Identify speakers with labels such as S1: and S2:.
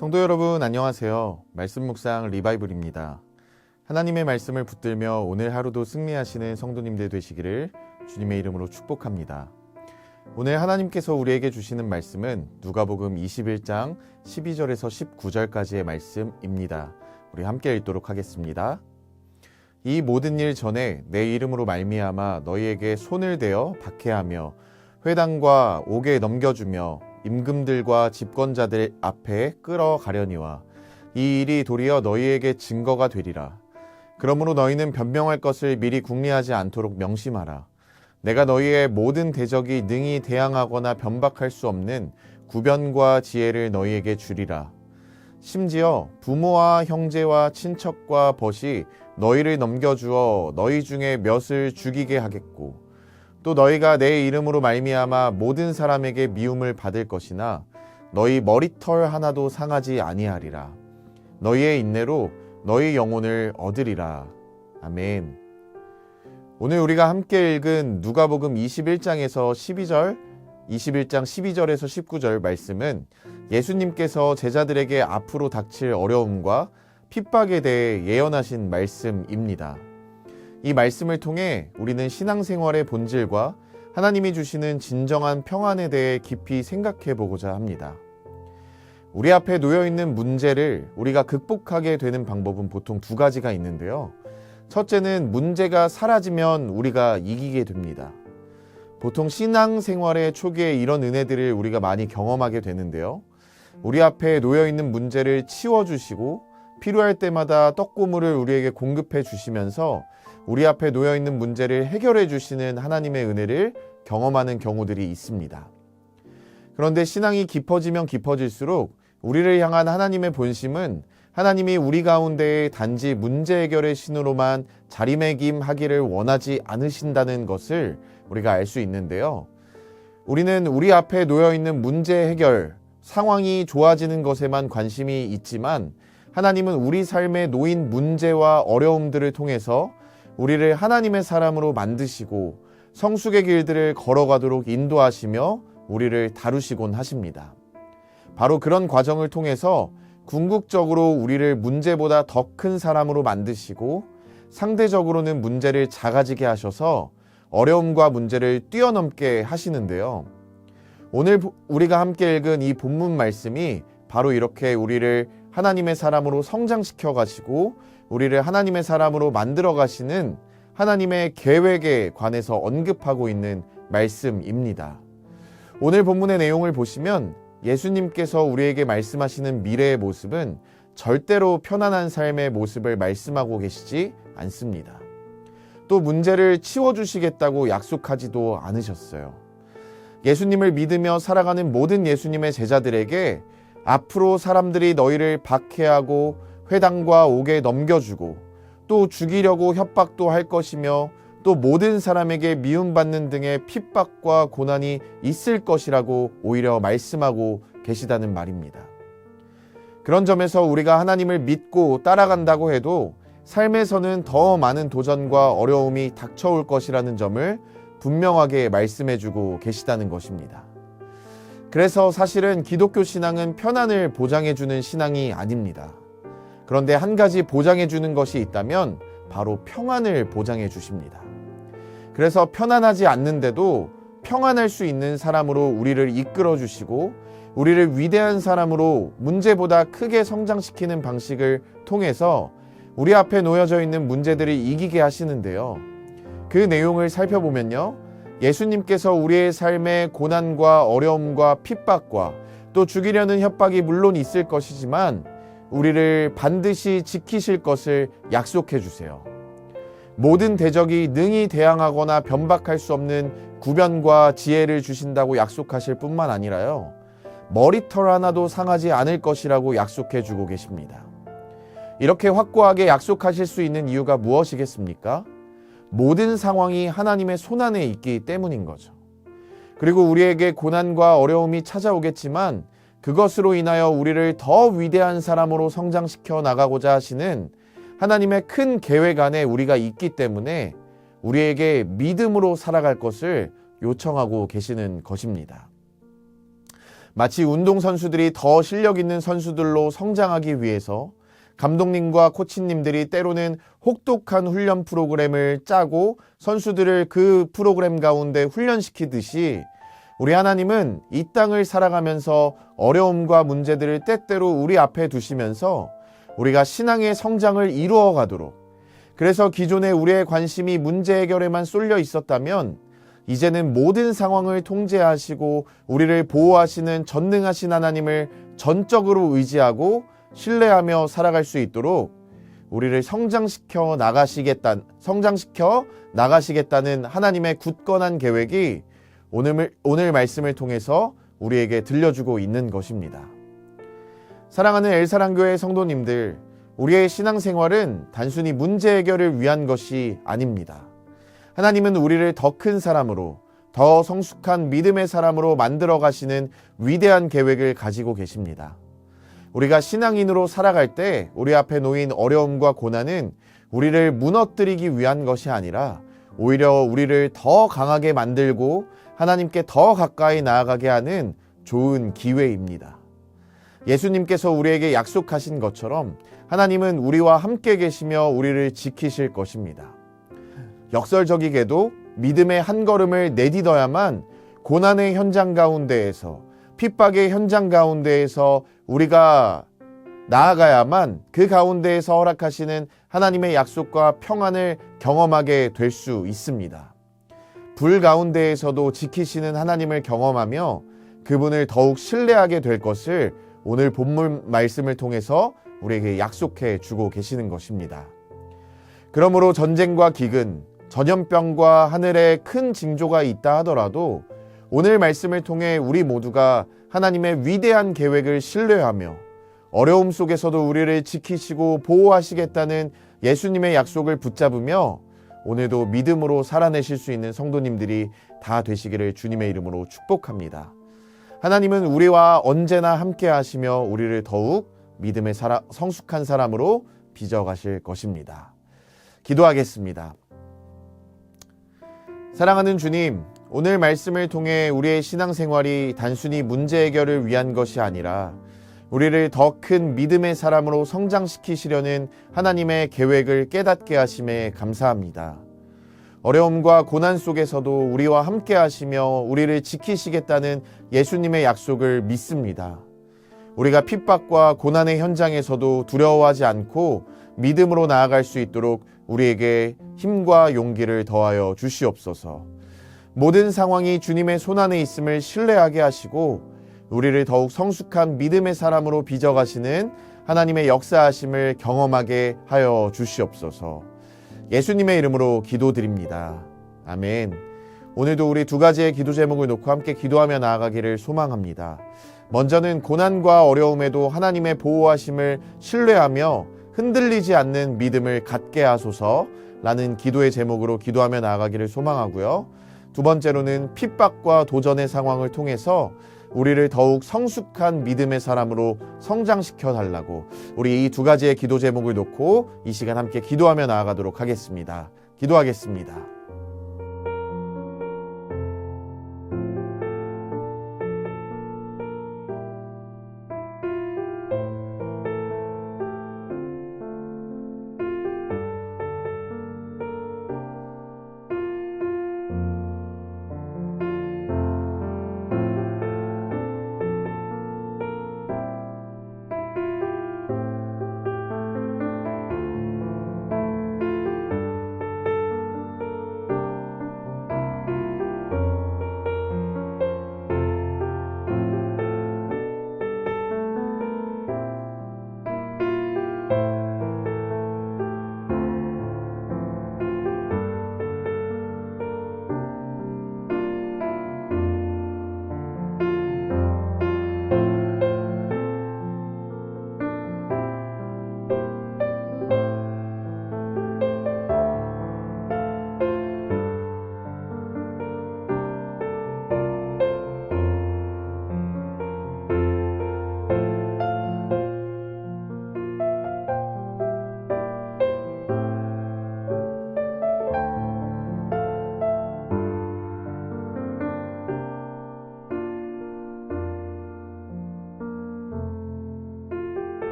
S1: 성도 여러분 안녕하세요. 말씀 묵상 리바이블입니다. 하나님의 말씀을 붙들며 오늘 하루도 승리하시는 성도님들 되시기를 주님의 이름으로 축복합니다. 오늘 하나님께서 우리에게 주시는 말씀은 누가복음 21장 12절에서 19절까지의 말씀입니다. 우리 함께 읽도록 하겠습니다. 이 모든 일 전에 내 이름으로 말미암아 너희에게 손을 대어 박해하며 회당과 옥에 넘겨주며 임금들과 집권자들 앞에 끌어가려니와 이 일이 도리어 너희에게 증거가 되리라. 그러므로 너희는 변명할 것을 미리 궁리하지 않도록 명심하라. 내가 너희의 모든 대적이 능히 대항하거나 변박할 수 없는 구변과 지혜를 너희에게 주리라. 심지어 부모와 형제와 친척과 벗이 너희를 넘겨주어 너희 중에 몇을 죽이게 하겠고 또 너희가 내 이름으로 말미암아 모든 사람에게 미움을 받을 것이나 너희 머리털 하나도 상하지 아니하리라. 너희의 인내로 너희 영혼을 얻으리라. 아멘. 오늘 우리가 함께 읽은 누가복음 21장에서 21장 12절에서 19절 말씀은 예수님께서 제자들에게 앞으로 닥칠 어려움과 핍박에 대해 예언하신 말씀입니다. 이 말씀을 통해 우리는 신앙생활의 본질과 하나님이 주시는 진정한 평안에 대해 깊이 생각해 보고자 합니다. 우리 앞에 놓여있는 문제를 우리가 극복하게 되는 방법은 보통 두 가지가 있는데요. 첫째는 문제가 사라지면 우리가 이기게 됩니다. 보통 신앙생활의 초기에 이런 은혜들을 우리가 많이 경험하게 되는데요. 우리 앞에 놓여있는 문제를 치워주시고 필요할 때마다 떡고물을 우리에게 공급해 주시면서 우리 앞에 놓여있는 문제를 해결해 주시는 하나님의 은혜를 경험하는 경우들이 있습니다. 그런데 신앙이 깊어지면 깊어질수록 우리를 향한 하나님의 본심은 하나님이 우리 가운데에 단지 문제 해결의 신으로만 자리매김하기를 원하지 않으신다는 것을 우리가 알 수 있는데요. 우리는 우리 앞에 놓여있는 문제 해결, 상황이 좋아지는 것에만 관심이 있지만 하나님은 우리 삶에 놓인 문제와 어려움들을 통해서 우리를 하나님의 사람으로 만드시고 성숙의 길들을 걸어가도록 인도하시며 우리를 다루시곤 하십니다. 바로 그런 과정을 통해서 궁극적으로 우리를 문제보다 더 큰 사람으로 만드시고 상대적으로는 문제를 작아지게 하셔서 어려움과 문제를 뛰어넘게 하시는데요. 오늘 우리가 함께 읽은 이 본문 말씀이 바로 이렇게 우리를 하나님의 사람으로 성장시켜 가시고 우리를 하나님의 사람으로 만들어 가시는 하나님의 계획에 관해서 언급하고 있는 말씀입니다. 오늘 본문의 내용을 보시면 예수님께서 우리에게 말씀하시는 미래의 모습은 절대로 편안한 삶의 모습을 말씀하고 계시지 않습니다. 또 문제를 치워주시겠다고 약속하지도 않으셨어요. 예수님을 믿으며 살아가는 모든 예수님의 제자들에게 앞으로 사람들이 너희를 박해하고 회당과 옥에 넘겨주고 또 죽이려고 협박도 할 것이며 또 모든 사람에게 미움받는 등의 핍박과 고난이 있을 것이라고 오히려 말씀하고 계시다는 말입니다. 그런 점에서 우리가 하나님을 믿고 따라간다고 해도 삶에서는 더 많은 도전과 어려움이 닥쳐올 것이라는 점을 분명하게 말씀해주고 계시다는 것입니다. 그래서 사실은 기독교 신앙은 편안을 보장해주는 신앙이 아닙니다. 그런데 한 가지 보장해주는 것이 있다면 바로 평안을 보장해 주십니다. 그래서 편안하지 않는데도 평안할 수 있는 사람으로 우리를 이끌어 주시고 우리를 위대한 사람으로 문제보다 크게 성장시키는 방식을 통해서 우리 앞에 놓여져 있는 문제들을 이기게 하시는데요. 그 내용을 살펴보면요. 예수님께서 우리의 삶에 고난과 어려움과 핍박과 또 죽이려는 협박이 물론 있을 것이지만 우리를 반드시 지키실 것을 약속해 주세요. 모든 대적이 능히 대항하거나 변박할 수 없는 구변과 지혜를 주신다고 약속하실 뿐만 아니라요. 머리털 하나도 상하지 않을 것이라고 약속해 주고 계십니다. 이렇게 확고하게 약속하실 수 있는 이유가 무엇이겠습니까? 모든 상황이 하나님의 손안에 있기 때문인 거죠. 그리고 우리에게 고난과 어려움이 찾아오겠지만 그것으로 인하여 우리를 더 위대한 사람으로 성장시켜 나가고자 하시는 하나님의 큰 계획 안에 우리가 있기 때문에 우리에게 믿음으로 살아갈 것을 요청하고 계시는 것입니다. 마치 운동선수들이 더 실력 있는 선수들로 성장하기 위해서 감독님과 코치님들이 때로는 혹독한 훈련 프로그램을 짜고 선수들을 그 프로그램 가운데 훈련시키듯이 우리 하나님은 이 땅을 살아가면서 어려움과 문제들을 때때로 우리 앞에 두시면서 우리가 신앙의 성장을 이루어 가도록, 그래서 기존에 우리의 관심이 문제 해결에만 쏠려 있었다면 이제는 모든 상황을 통제하시고 우리를 보호하시는 전능하신 하나님을 전적으로 의지하고 신뢰하며 살아갈 수 있도록 우리를 성장시켜 나가시겠다는 하나님의 굳건한 계획이 오늘 말씀을 통해서 우리에게 들려주고 있는 것입니다. 사랑하는 엘사랑교회 성도님들, 우리의 신앙생활은 단순히 문제 해결을 위한 것이 아닙니다. 하나님은 우리를 더 큰 사람으로, 더 성숙한 믿음의 사람으로 만들어 가시는 위대한 계획을 가지고 계십니다. 우리가 신앙인으로 살아갈 때 우리 앞에 놓인 어려움과 고난은 우리를 무너뜨리기 위한 것이 아니라 오히려 우리를 더 강하게 만들고 하나님께 더 가까이 나아가게 하는 좋은 기회입니다. 예수님께서 우리에게 약속하신 것처럼 하나님은 우리와 함께 계시며 우리를 지키실 것입니다. 역설적이게도 믿음의 한 걸음을 내딛어야만 고난의 현장 가운데에서, 핍박의 현장 가운데에서 우리가 나아가야만 그 가운데에서 허락하시는 하나님의 약속과 평안을 경험하게 될 수 있습니다. 불 가운데에서도 지키시는 하나님을 경험하며 그분을 더욱 신뢰하게 될 것을 오늘 본문 말씀을 통해서 우리에게 약속해 주고 계시는 것입니다. 그러므로 전쟁과 기근, 전염병과 하늘에 큰 징조가 있다 하더라도 오늘 말씀을 통해 우리 모두가 하나님의 위대한 계획을 신뢰하며 어려움 속에서도 우리를 지키시고 보호하시겠다는 예수님의 약속을 붙잡으며 오늘도 믿음으로 살아내실 수 있는 성도님들이 다 되시기를 주님의 이름으로 축복합니다. 하나님은 우리와 언제나 함께 하시며 우리를 더욱 믿음의 성숙한 사람으로 빚어가실 것입니다. 기도하겠습니다. 사랑하는 주님, 오늘 말씀을 통해 우리의 신앙생활이 단순히 문제 해결을 위한 것이 아니라 우리를 더 큰 믿음의 사람으로 성장시키시려는 하나님의 계획을 깨닫게 하심에 감사합니다. 어려움과 고난 속에서도 우리와 함께 하시며 우리를 지키시겠다는 예수님의 약속을 믿습니다. 우리가 핍박과 고난의 현장에서도 두려워하지 않고 믿음으로 나아갈 수 있도록 우리에게 힘과 용기를 더하여 주시옵소서. 모든 상황이 주님의 손안에 있음을 신뢰하게 하시고 우리를 더욱 성숙한 믿음의 사람으로 빚어가시는 하나님의 역사하심을 경험하게 하여 주시옵소서. 예수님의 이름으로 기도드립니다. 아멘. 오늘도 우리 두 가지의 기도 제목을 놓고 함께 기도하며 나아가기를 소망합니다. 먼저는 고난과 어려움에도 하나님의 보호하심을 신뢰하며 흔들리지 않는 믿음을 갖게 하소서라는 기도의 제목으로 기도하며 나아가기를 소망하고요. 두 번째로는 핍박과 도전의 상황을 통해서 우리를 더욱 성숙한 믿음의 사람으로 성장시켜 달라고 우리 이 두 가지의 기도 제목을 놓고 이 시간 함께 기도하며 나아가도록 하겠습니다. 기도하겠습니다.